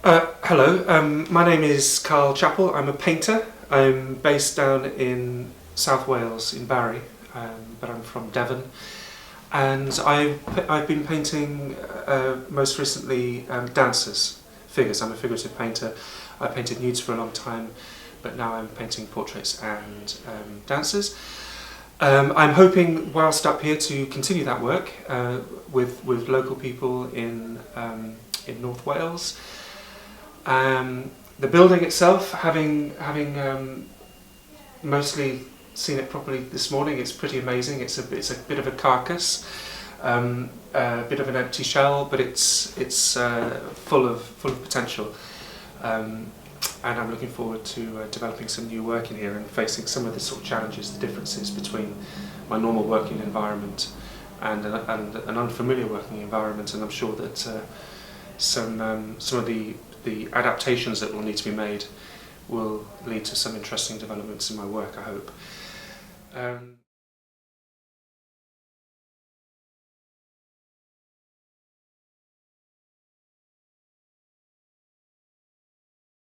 Hello, my name is Chapple. I'm a painter. I'm based down in South Wales, in Barry, but I'm from Devon. And I've been painting most recently dancers, figures. I'm a figurative painter. I painted nudes for a long time, but now I'm painting portraits and dancers. I'm hoping, whilst up here, to continue that work with local people in North Wales. The building itself, having mostly seen it properly this morning, it's pretty amazing. It's a bit of a carcass, a bit of an empty shell, but it's full of potential. And I'm looking forward to developing some new work in here and facing some of the sort of challenges, the differences between my normal working environment and an unfamiliar working environment. And I'm sure that some of the adaptations that will need to be made will lead to some interesting developments in my work, I hope.